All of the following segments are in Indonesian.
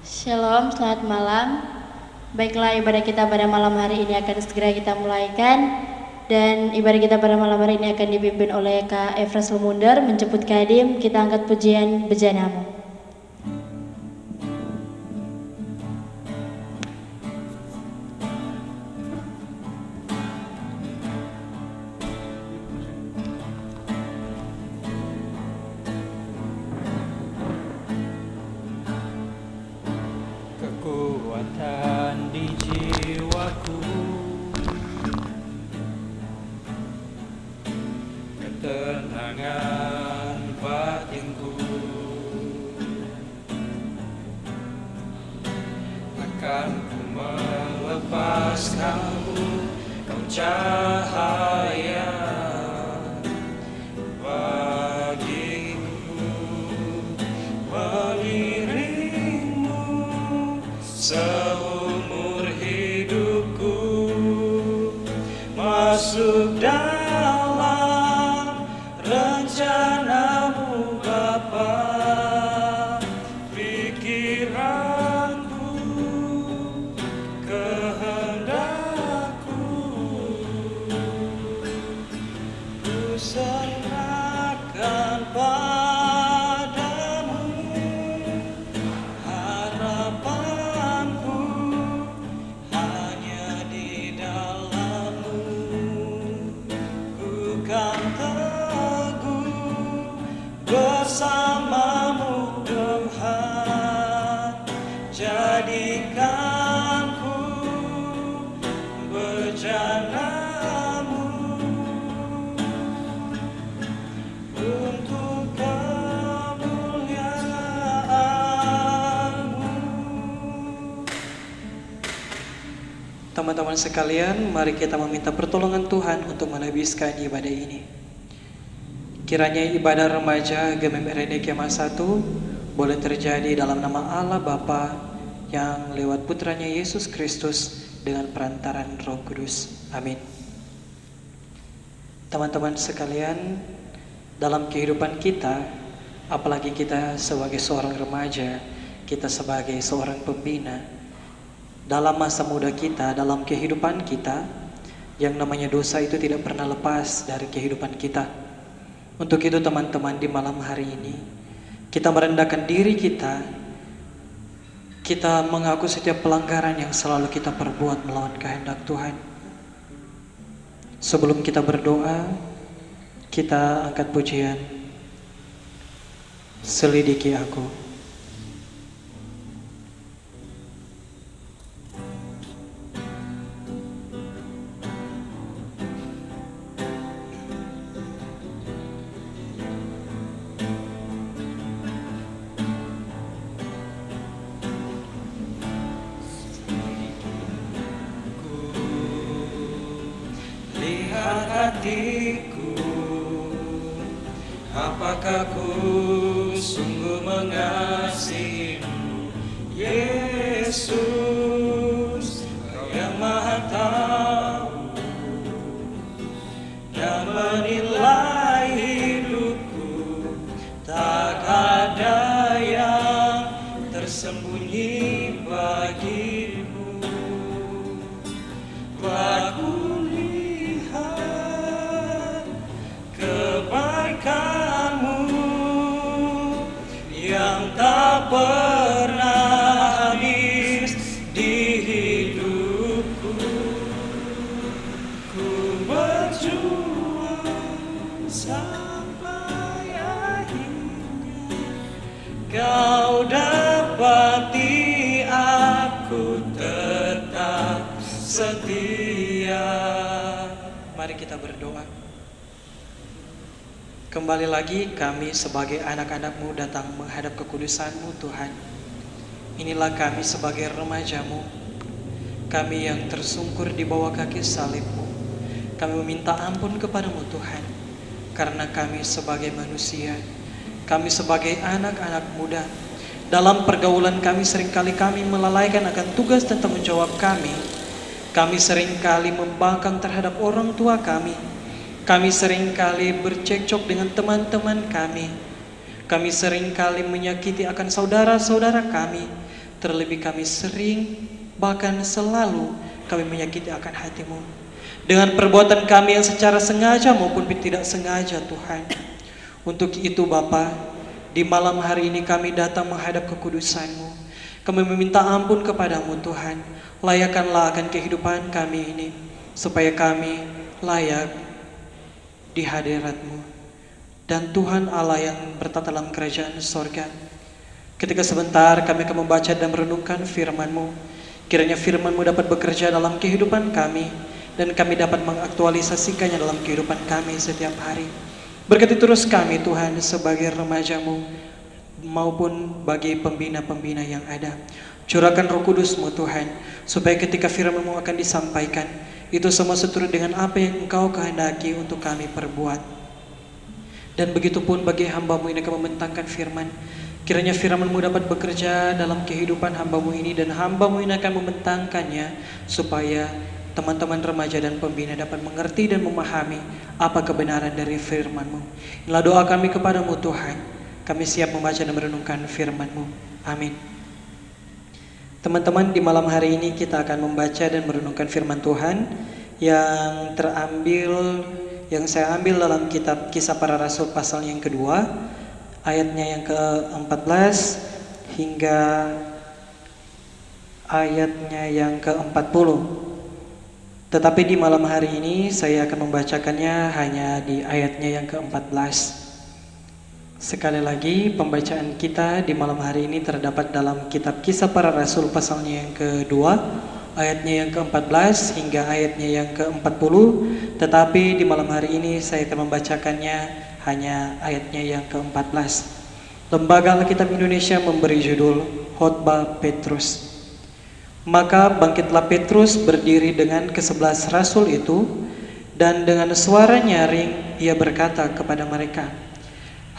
Shalom, selamat malam. Baiklah, ibadah kita pada malam hari ini akan segera kita mulaikan. Dan ibadah kita pada malam hari ini akan dipimpin oleh Kak Efras Lumundar. Menjemput Kadim, kita angkat pujian Bejanamu. Kekuatan di jiwaku, ketenangan batinku, akan ku melepaskanmu, kau cahaya bagiku, mengiringmu seumur hidupku, masuk dalam rencanamu Bapa. Pikiranku, kehendakku, ku serahkan padamu. Harapanku hanya di dalam-Mu, ku kan teguh bersama-Mu Tuhan. Jadikanku bejana-Mu untuk kemuliaan-Mu. Teman-teman sekalian, mari kita meminta pertolongan Tuhan untuk menebiskan ibadah ini. Kiranya ibadah remaja GMMRD Kemah 1 boleh terjadi dalam nama Allah Bapa yang lewat putranya Yesus Kristus dengan perantaran Roh Kudus. Amin. Teman-teman sekalian, dalam kehidupan kita, apalagi kita sebagai seorang remaja, kita sebagai seorang pembina, dalam masa muda kita, dalam kehidupan kita, yang namanya dosa itu tidak pernah lepas dari kehidupan kita. Untuk itu teman-teman, di malam hari ini kita merendahkan diri kita mengaku setiap pelanggaran yang selalu kita perbuat melawan kehendak Tuhan. Sebelum kita berdoa, kita angkat pujian Selidiki Aku. Lihat hatiku, apakah ku sungguh mengasihimu, Yesus, Kau yang Maha Tahu, yang menilai hidupku, tak ada yang tersembunyi bagimu. Aku lihat kebaikan-Mu yang tak pernah habis di hidupku. Ku berjuang sampai akhirnya Kau dapati aku tetap setia. Mari kita berdoa. Kembali lagi kami sebagai anak-anak-Mu datang menghadap kekudusan-Mu Tuhan. Inilah kami sebagai remaja-Mu, kami yang tersungkur di bawah kaki salib-Mu. Kami meminta ampun kepada-Mu Tuhan, karena kami sebagai manusia, kami sebagai anak-anak muda, dalam pergaulan kami seringkali kami melalaikan akan tugas dan tanggung jawab kami. Kami seringkali membangkang terhadap orang tua kami. Kami seringkali bercekcok dengan teman-teman kami. Kami seringkali menyakiti akan saudara-saudara kami. terlebih kami sering, bahkan selalu kami menyakiti akan hati-Mu. Dengan perbuatan kami yang secara sengaja maupun tidak sengaja Tuhan. Untuk itu Bapa, di malam hari ini kami datang menghadap kekudusan-Mu. Kami meminta ampun kepadamu Tuhan. Layakanlah akan kehidupan kami ini, supaya kami layak di hadirat-Mu. Dan Tuhan Allah yang bertata dalam kerajaan sorga, ketika sebentar kami akan membaca dan merenungkan firman-Mu, kiranya firman-Mu dapat bekerja dalam kehidupan kami, dan kami dapat mengaktualisasikannya dalam kehidupan kami setiap hari. Berkati terus kami Tuhan sebagai remaja-Mu maupun bagi pembina-pembina yang ada. Curahkan Roh Kudus-Mu Tuhan, supaya ketika firman-Mu akan disampaikan, itu semua seturut dengan apa yang Engkau kehendaki untuk kami perbuat. Dan begitupun bagi hamba-Mu ini akan membentangkan firman. Kiranya firman-Mu dapat bekerja dalam kehidupan hamba-Mu ini, dan hamba-Mu ini akan membentangkannya supaya teman-teman remaja dan pembina dapat mengerti dan memahami apa kebenaran dari firman-Mu. Inilah doa kami kepadamu Tuhan. Kami siap membaca dan merenungkan firman-Mu. Amin. Teman-teman, di malam hari ini kita akan membaca dan merenungkan firman Tuhan yang saya ambil dalam kitab Kisah Para Rasul pasal yang kedua, ayatnya yang ke-14 hingga ayatnya yang ke-40. Tetapi di malam hari ini saya akan membacakannya hanya di ayatnya yang ke-14. Sekali lagi, pembacaan kita di malam hari ini terdapat dalam kitab Kisah Para Rasul pasalnya yang kedua, ayatnya yang ke-14 hingga ayatnya yang ke-40. Tetapi di malam hari ini saya akan membacakannya hanya ayatnya yang ke-14. Lembaga Alkitab Indonesia memberi judul Khotbah Petrus. Maka bangkitlah Petrus berdiri dengan ke-11 rasul itu, dan dengan suara nyaring ia berkata kepada mereka,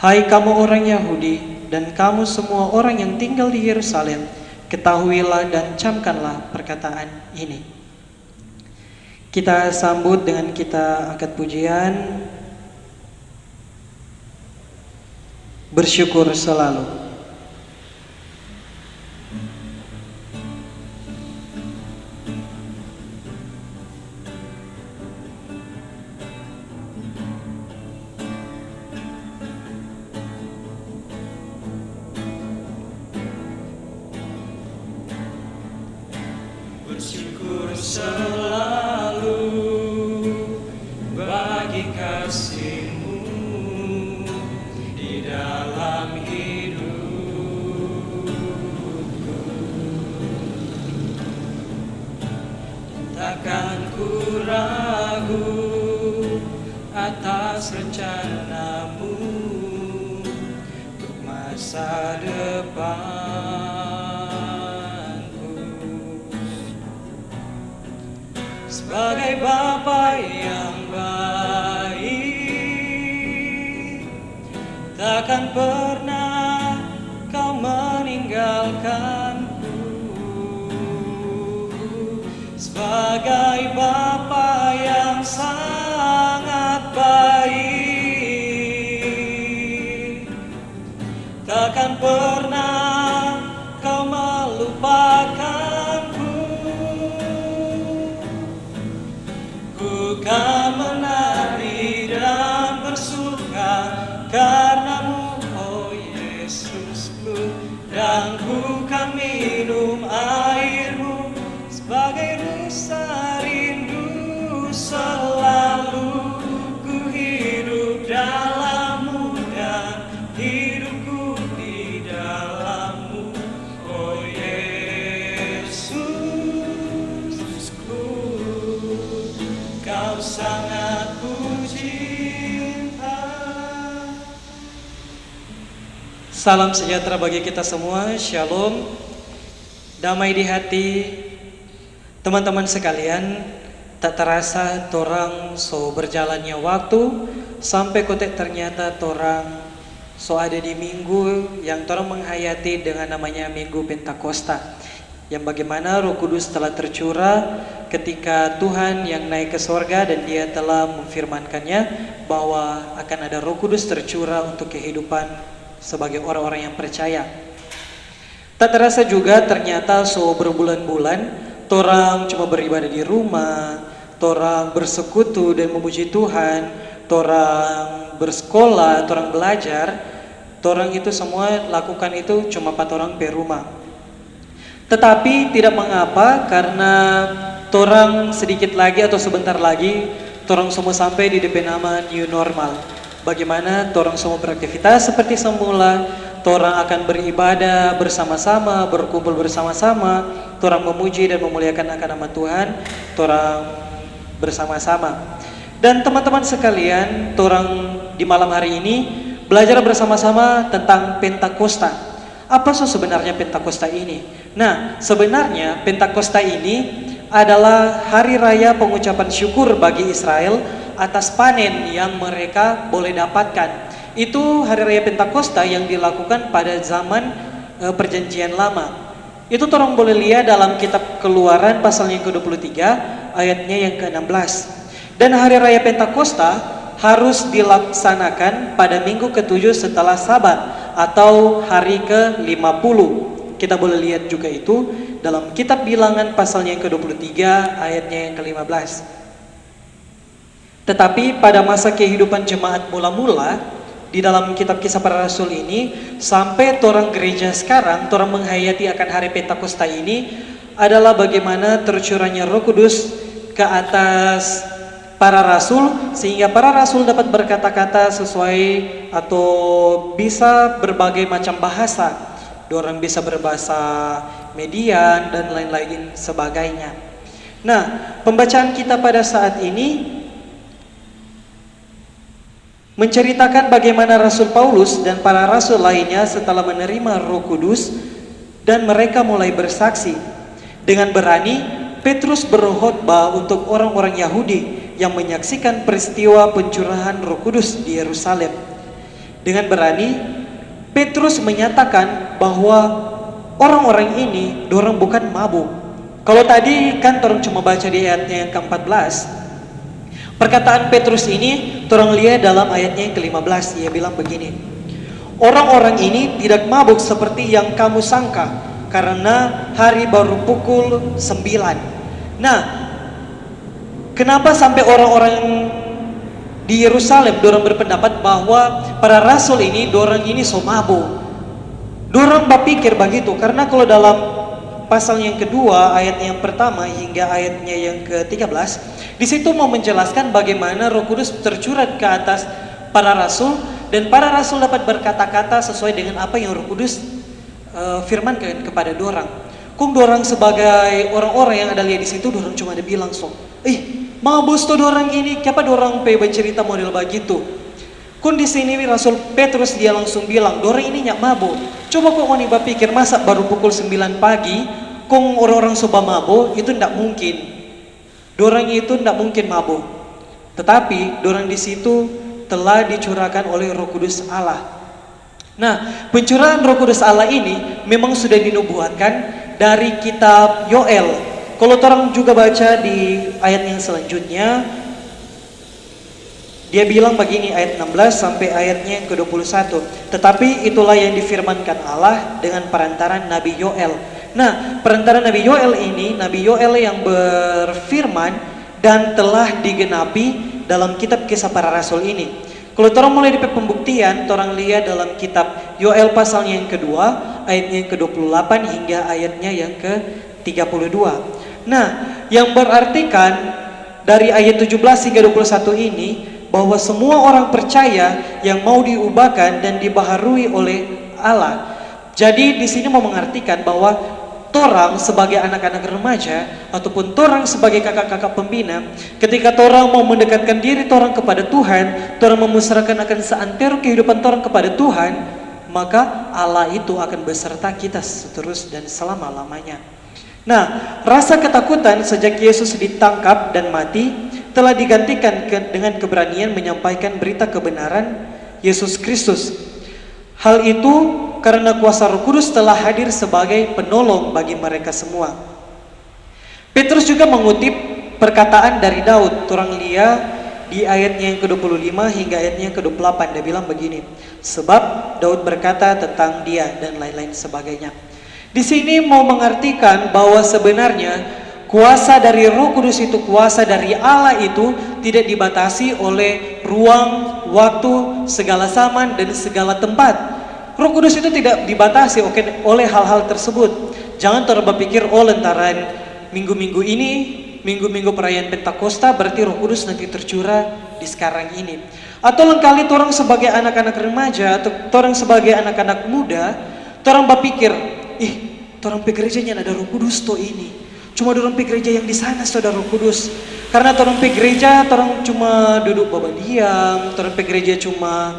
"Hai kamu orang Yahudi dan kamu semua orang yang tinggal di Yerusalem, ketahuilah dan camkanlah perkataan ini." Kita sambut dengan kita angkat pujian, bersyukur selalu. Bersyukur selalu bagi kasih-Mu di dalam hidupku. Takkan ku ragu atas rencana-Mu untuk masa depan. Sebagai Bapa yang baik, takkan pernah Kau meninggalkanku. Sebagai Bapa yang sangat baik, takkan pernah Kau melupakanku. Ku menari dan bersuka karena-Mu, oh Yesusku, dan ku kan minum air-Mu sebagai rasa rindu. Selalu ku hidup dalam-Mu dan hidupku di dalam-Mu, oh Yesusku, Kau sangat ku cinta. Salam sejahtera bagi kita semua. Shalom. Damai di hati. Teman-teman sekalian, tak terasa torang so berjalannya waktu sampai kotek ternyata torang so ada di minggu yang torang menghayati dengan namanya Minggu Pentakosta, yang bagaimana Roh Kudus telah tercurah ketika Tuhan yang naik ke sorga, dan Dia telah memfirmankannya bahwa akan ada Roh Kudus tercurah untuk kehidupan sebagai orang-orang yang percaya. Tak terasa juga ternyata berbulan-bulan torang cuma beribadah di rumah, torang bersekutu dan memuji Tuhan, torang bersekolah, torang belajar, torang itu semua lakukan itu cuma 4 orang per rumah. Tetapi tidak mengapa karena torang sedikit lagi atau sebentar lagi torang semua sampai di DP nama new normal. Bagaimana torang semua beraktivitas seperti semula, torang akan beribadah bersama-sama, berkumpul bersama-sama, torang memuji dan memuliakan akan nama Tuhan, torang bersama-sama. Dan teman-teman sekalian, torang di malam hari ini belajar bersama-sama tentang Pentakosta. Apa sebenarnya Pentakosta ini? Nah, sebenarnya Pentakosta ini adalah hari raya pengucapan syukur bagi Israel atas panen yang mereka boleh dapatkan. Itu hari raya Pentakosta yang dilakukan pada zaman perjanjian lama. Itu orang boleh lihat dalam kitab Keluaran pasal yang ke-23 ayatnya yang ke-16. Dan hari raya Pentakosta harus dilaksanakan pada minggu ke-7 setelah Sabat atau hari ke-50. Kita boleh lihat juga itu dalam kitab Bilangan pasalnya yang ke-23 ayatnya yang ke-15. Tetapi pada masa kehidupan jemaat mula-mula di dalam kitab Kisah Para Rasul ini, sampai orang gereja sekarang orang menghayati akan hari Pentakosta ini adalah bagaimana tercurahnya Roh Kudus ke atas para rasul, sehingga para rasul dapat berkata-kata sesuai atau bisa berbagai macam bahasa. Orang bisa berbahasa Median dan lain-lain sebagainya. Nah, pembacaan kita pada saat ini menceritakan bagaimana Rasul Paulus dan para rasul lainnya setelah menerima Roh Kudus dan mereka mulai bersaksi. Dengan berani, Petrus berkhotbah untuk orang-orang Yahudi yang menyaksikan peristiwa pencurahan Roh Kudus di Yerusalem. Dengan berani, Petrus menyatakan bahwa orang-orang ini dorang bukan mabuk. Kalau tadi kan orang cuma baca di ayatnya yang ke-14. Perkataan Petrus ini orang lihat dalam ayatnya yang ke-15. Ia bilang begini, orang-orang ini tidak mabuk seperti yang kamu sangka, karena hari baru pukul 9. Nah, kenapa sampai orang-orang di Yerusalem dorang berpendapat bahwa para rasul ini dorang ini so mabuk? Dorang berpikir begitu karena kalau dalam pasal yang kedua ayat yang pertama hingga ayatnya yang ke-13, di situ mau menjelaskan bagaimana Roh Kudus tercurah ke atas para rasul dan para rasul dapat berkata-kata sesuai dengan apa yang Roh Kudus firmankan kepada dorang. Kung dorang sebagai orang-orang yang ada lihat di situ, dorang cuma ada bilang mabus tuh dorang ini, kenapa dorang bercerita model begitu? Kun di sini Rasul Petrus dia langsung bilang, dorang ini nyak mabuk. Coba kok mau pikir masa baru pukul 9 pagi, kung orang-orang soba mabuk, itu ndak mungkin. Dorang itu ndak mungkin mabuk. Tetapi dorang di situ telah dicurahkan oleh Roh Kudus Allah. Nah, pencurahan Roh Kudus Allah ini memang sudah dinubuatkan dari kitab Yoel. Kalau orang juga baca di ayat yang selanjutnya, dia bilang begini ayat 16 sampai ayatnya yang ke-21. Tetapi itulah yang difirmankan Allah dengan perantaran Nabi Yoel. Nah, perantaran Nabi Yoel ini, Nabi Yoel yang berfirman dan telah digenapi dalam kitab Kisah Para Rasul ini. Kalau orang mulai dari pembuktian, orang lihat dalam kitab Yoel pasalnya yang kedua, ayatnya yang ke-28 hingga ayatnya yang ke-32. Nah, yang berartikan dari ayat 17 hingga 21 ini bahwa semua orang percaya yang mau diubahkan dan dibaharui oleh Allah. Jadi di sini mau mengartikan bahwa torang sebagai anak-anak remaja ataupun torang sebagai kakak-kakak pembina, ketika torang mau mendekatkan diri torang kepada Tuhan, torang memusrahkan akan seantero kehidupan torang kepada Tuhan, maka Allah itu akan beserta kita seterus dan selama-lamanya. Nah, rasa ketakutan sejak Yesus ditangkap dan mati telah digantikan dengan keberanian menyampaikan berita kebenaran Yesus Kristus. Hal itu karena kuasa Roh Kudus telah hadir sebagai penolong bagi mereka semua. Petrus juga mengutip perkataan dari Daud. Orang lihat di ayatnya yang ke-25 hingga ayatnya yang ke-28. Dia bilang begini, sebab Daud berkata tentang dia dan lain-lain sebagainya. Di sini mau mengartikan bahwa sebenarnya kuasa dari Roh Kudus itu, kuasa dari Allah itu tidak dibatasi oleh ruang, waktu, segala zaman dan segala tempat. Roh Kudus itu tidak dibatasi oleh hal-hal tersebut. Jangan berpikir lantaran minggu-minggu ini, minggu-minggu perayaan Pentakosta berarti Roh Kudus nanti tercurah di sekarang ini. Atau lengkali orang sebagai anak-anak remaja atau orang sebagai anak-anak muda, orang berpikir, orang pergi gerejanya ada Roh Kudus toh ini. Cuma orang pergi gereja yang di sana sudah Roh Kudus. Karena orang pergi gereja, orang cuma duduk baba diam, orang pergi gereja cuma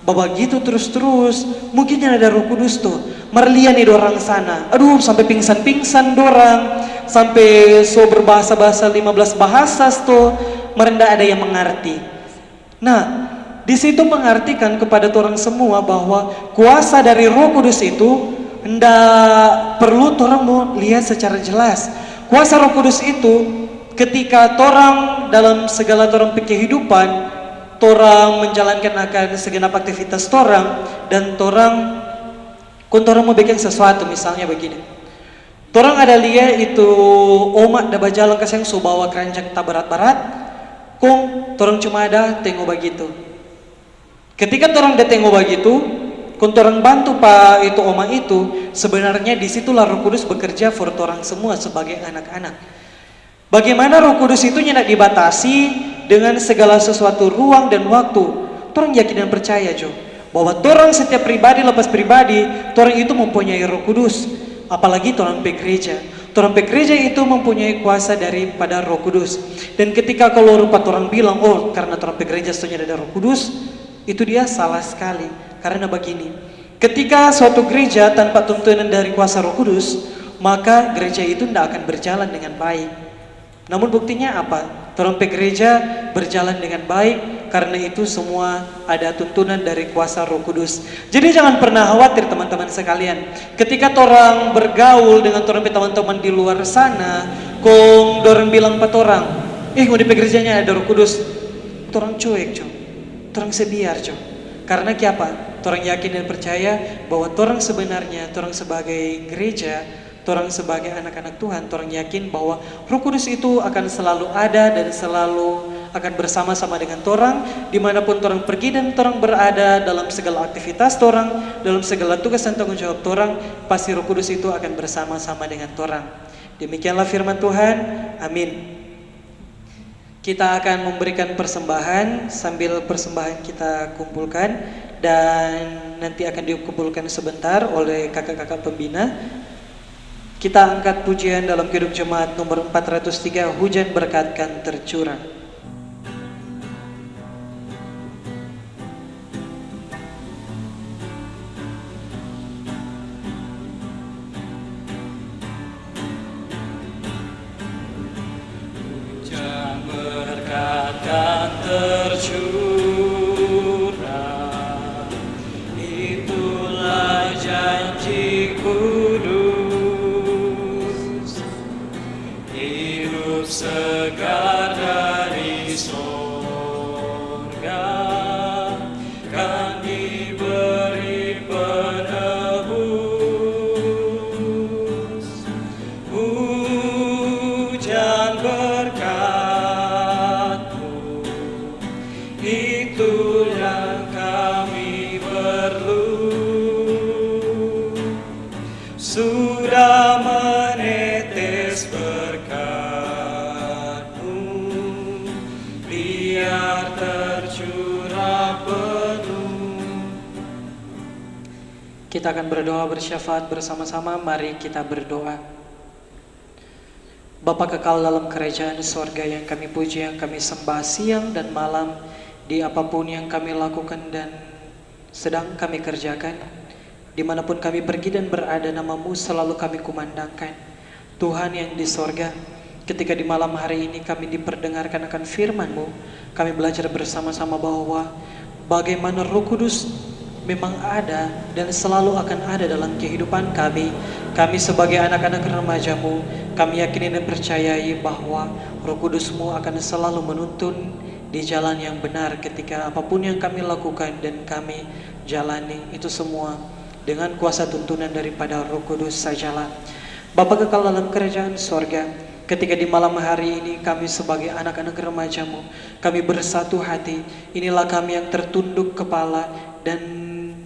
baba gitu terus-terus. Mungkin yang ada Roh Kudus tuh. Merlian nih orang sana. Aduh, sampai pingsan-pingsan dorang, sampai so berbahasa-bahasa 15 bahasa tuh, merendah ada yang mengerti. Nah, di situ mengartikan kepada orang semua bahwa kuasa dari Roh Kudus itu hendak perlu orang mau lihat secara jelas. Kuasa Roh Kudus itu ketika orang dalam segala orang kehidupan, orang menjalankan akan segenap aktivitas orang dan orang mau bikin sesuatu, misalnya begini. Orang ada lihat itu omak dah berjalan kasih yang so bawa keranjang tak berat-berat. Orang cuma ada tengok begitu. Ketika orang dah tengok begitu, orang bantu pak itu oma itu, sebenarnya disitulah Roh Kudus bekerja for orang semua sebagai anak-anak. Bagaimana Roh Kudus itu tidak dibatasi dengan segala sesuatu ruang dan waktu. Orang yakin dan percaya bahwa orang setiap pribadi lepas pribadi, orang itu mempunyai Roh Kudus. Apalagi orang pergi gereja. Orang pergi gereja itu mempunyai kuasa daripada Roh Kudus. Dan ketika kalau rupa orang bilang, karena orang pergi gereja setunya ada Roh Kudus, itu dia salah sekali. Karena begini, ketika suatu gereja tanpa tuntunan dari kuasa Roh Kudus, maka gereja itu tidak akan berjalan dengan baik. Namun buktinya apa? Orang pergi gereja berjalan dengan baik karena itu semua ada tuntunan dari kuasa Roh Kudus. Jadi jangan pernah khawatir teman-teman sekalian. Ketika orang bergaul dengan orang teman-teman di luar sana, orang bilang pada orang, mau di gerejanya ada Roh Kudus, orang cuek, orang sebiar, karena apa? Orang yakin dan percaya bahwa orang sebenarnya, orang sebagai gereja, orang sebagai anak-anak Tuhan, orang yakin bahwa Roh Kudus itu akan selalu ada dan selalu akan bersama-sama dengan orang dimanapun orang pergi dan orang berada dalam segala aktivitas orang, dalam segala tugas dan tanggung jawab orang, pasti Roh Kudus itu akan bersama-sama dengan orang. Demikianlah firman Tuhan. Amin. Kita akan memberikan persembahan, sambil persembahan kita kumpulkan dan nanti akan dikumpulkan sebentar oleh kakak-kakak pembina. Kita angkat pujian dalam Kidung Jemaat nomor 403, Hujan Berkat Kan Tercurah. Hujan berkat kan tercurah, itulah janji kudus. Segar dari sorga kan diberi penebus. Hujan berkat-Mu, itu yang kami perlu. Sudah menetes berkat, kita akan berdoa bersyafaat bersama-sama. Mari kita berdoa. Bapa kekal dalam kerajaan sorga yang kami puji, yang kami sembah siang dan malam, di apapun yang kami lakukan dan sedang kami kerjakan, dimanapun kami pergi dan berada, nama-Mu selalu kami kumandangkan. Tuhan yang di sorga, ketika di malam hari ini kami diperdengarkan akan firman-Mu, kami belajar bersama-sama bahwa bagaimana Roh Kudus memang ada dan selalu akan ada dalam kehidupan kami. Kami sebagai anak-anak remaja-Mu, kami yakini dan percayai bahwa Roh Kudus-Mu akan selalu menuntun di jalan yang benar ketika apapun yang kami lakukan dan kami jalani, itu semua dengan kuasa tuntunan daripada Roh Kudus sajalah. Bapa kekal dalam kerajaan sorga, ketika di malam hari ini kami sebagai anak-anak remajamu, kami bersatu hati, inilah kami yang tertunduk kepala dan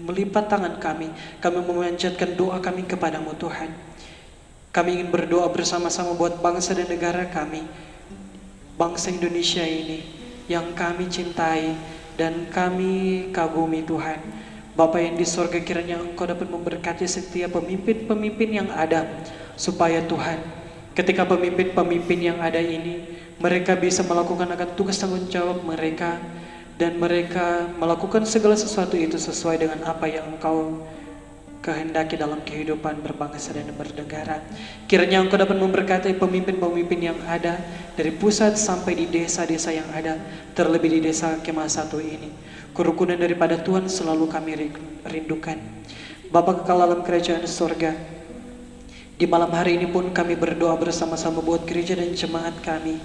melipat tangan kami memanjatkan doa kami kepadamu Tuhan. Kami ingin berdoa bersama-sama buat bangsa dan negara kami, bangsa Indonesia ini yang kami cintai dan kami kagumi Tuhan. Bapa yang di sorga, kiranya Engkau dapat memberkati setiap pemimpin-pemimpin yang ada, supaya Tuhan, ketika pemimpin-pemimpin yang ada ini, mereka bisa melakukan akan tugas tanggung jawab mereka, dan mereka melakukan segala sesuatu itu sesuai dengan apa yang Engkau kehendaki dalam kehidupan berbangsa dan bernegara. Kiranya Engkau dapat memberkati pemimpin-pemimpin yang ada, dari pusat sampai di desa-desa yang ada, terlebih di desa Kemah 1 ini. Kerukunan daripada Tuhan selalu kami rindukan. Bapa kekal dalam kerajaan sorga, di malam hari ini pun kami berdoa bersama-sama buat gereja dan jemaat kami.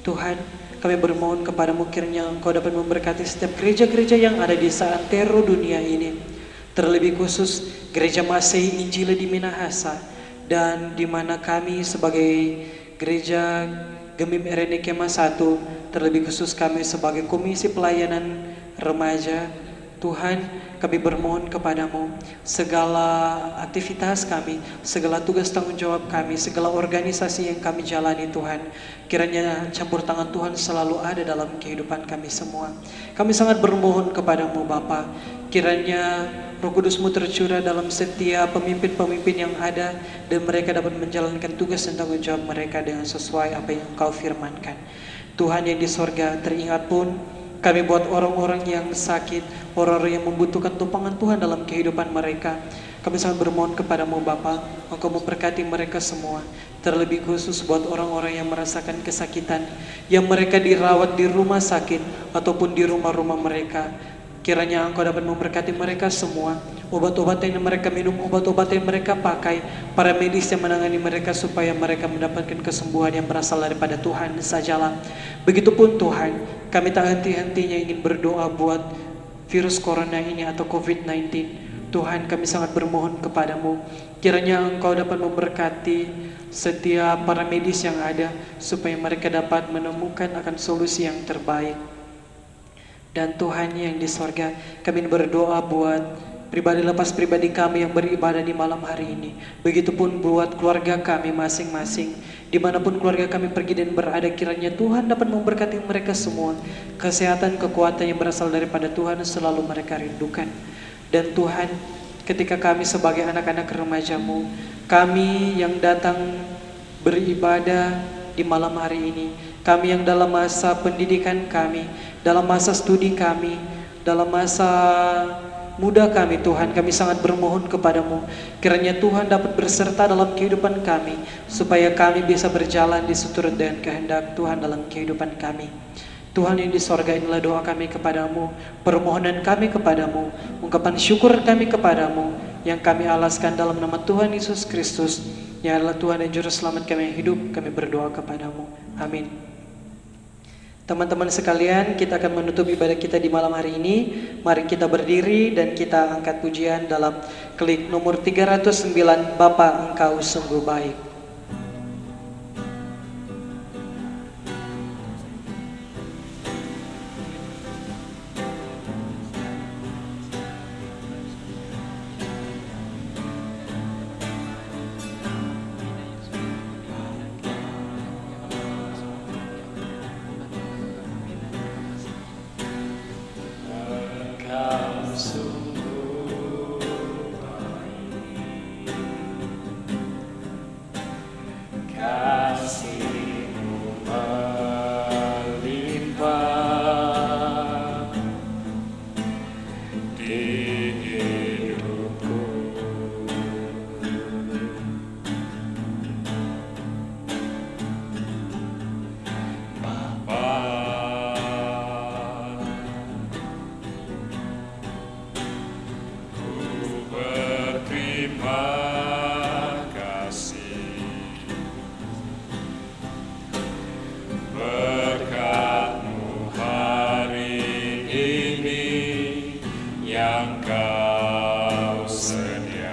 Tuhan, kami bermohon kepadamu kiranya Engkau dapat memberkati setiap gereja-gereja yang ada di seantero dunia ini. Terlebih khusus gereja Masehi Injili di Minahasa, dan di mana kami sebagai gereja Gemim RNI Kemah 1, terlebih khusus kami sebagai komisi pelayanan remaja. Tuhan, kami bermohon kepadamu, segala aktivitas kami, segala tugas tanggung jawab kami, segala organisasi yang kami jalani Tuhan, kiranya campur tangan Tuhan selalu ada dalam kehidupan kami semua. Kami sangat bermohon kepadamu Bapa, kiranya Roh Kudus-Mu tercurah dalam setiap pemimpin-pemimpin yang ada, dan mereka dapat menjalankan tugas dan tanggung jawab mereka dengan sesuai apa yang Engkau firmankan. Tuhan yang di sorga, teringat pun kami buat orang-orang yang sakit, orang-orang yang membutuhkan tumpangan Tuhan dalam kehidupan mereka. Kami sangat bermohon kepadamu Bapa, Engkau memberkati mereka semua. Terlebih khusus buat orang-orang yang merasakan kesakitan, yang mereka dirawat di rumah sakit ataupun di rumah-rumah mereka. Kiranya Engkau dapat memberkati mereka semua. Obat-obatan yang mereka minum, obat-obatan yang mereka pakai, para medis yang menangani mereka, supaya mereka mendapatkan kesembuhan yang berasal daripada Tuhan sajalah. Begitupun Tuhan, kami tak henti-hentinya ingin berdoa buat virus corona ini atau COVID-19. Tuhan, kami sangat bermohon kepadamu, kiranya Engkau dapat memberkati setiap para medis yang ada, supaya mereka dapat menemukan akan solusi yang terbaik. Dan Tuhan yang di sorga, kami berdoa buat pribadi lepas pribadi kami yang beribadah di malam hari ini. Begitupun buat keluarga kami masing-masing, dimanapun keluarga kami pergi dan berada, kiranya Tuhan dapat memberkati mereka semua. Kesehatan, kekuatan yang berasal daripada Tuhan selalu mereka rindukan. Dan Tuhan, ketika kami sebagai anak-anak remaja-Mu, kami yang datang beribadah di malam hari ini, kami yang dalam masa pendidikan kami, dalam masa studi kami, dalam masa muda kami, Tuhan, kami sangat bermohon kepadamu, kiranya Tuhan dapat berserta dalam kehidupan kami, supaya kami bisa berjalan di seturut dengan kehendak Tuhan dalam kehidupan kami. Tuhan yang di sorga, inilah doa kami kepadamu, permohonan kami kepadamu, ungkapan syukur kami kepadamu, yang kami alaskan dalam nama Tuhan Yesus Kristus, yang adalah Tuhan dan Juru Selamat kami yang hidup. Kami berdoa kepadamu. Amin. Teman-teman sekalian, kita akan menutup ibadah kita di malam hari ini. Mari kita berdiri dan kita angkat pujian dalam klik nomor 309, Bapa Engkau sungguh baik. yang Kau sediakan.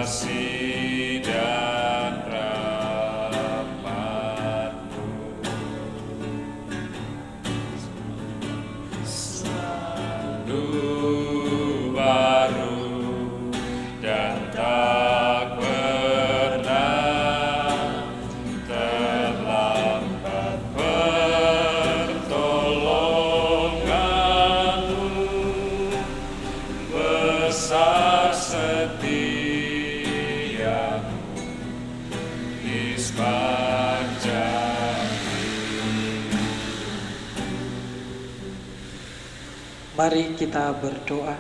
kasih dan rahmat-Mu selalu baru dan tak pernah terlambat pertolongan-Mu, besar setia-Mu di sepanjang hidup. Mari kita berdoa.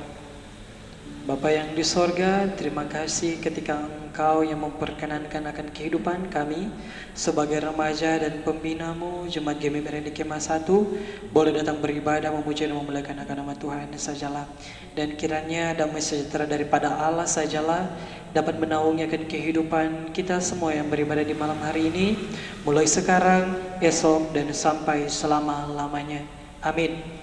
Bapa yang di sorga, terima kasih ketika Engkau yang memperkenankan akan kehidupan kami sebagai remaja dan pembina-Mu Jemaat GMI di Kemah 1 boleh datang beribadah, memuji dan memuliakan akan nama Tuhan sajalah. Dan kiranya damai sejahtera daripada Allah sajalah dapat menaungi akan kehidupan kita semua yang beribadah di malam hari ini, mulai sekarang, esok, dan sampai selama-lamanya. Amin.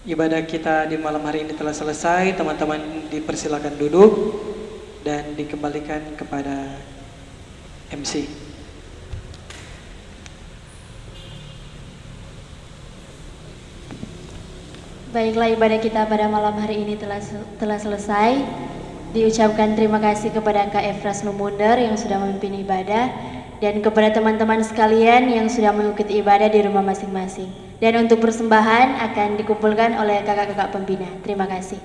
Ibadah kita di malam hari ini telah selesai. Teman-teman dipersilakan duduk dan dikembalikan kepada MC. Baiklah, ibadah kita pada malam hari ini telah selesai. Diucapkan terima kasih kepada Kak Efras Lumunder yang sudah memimpin ibadah dan kepada teman-teman sekalian yang sudah mengikuti ibadah di rumah masing-masing. Dan untuk persembahan akan dikumpulkan oleh kakak-kakak pembina. Terima kasih.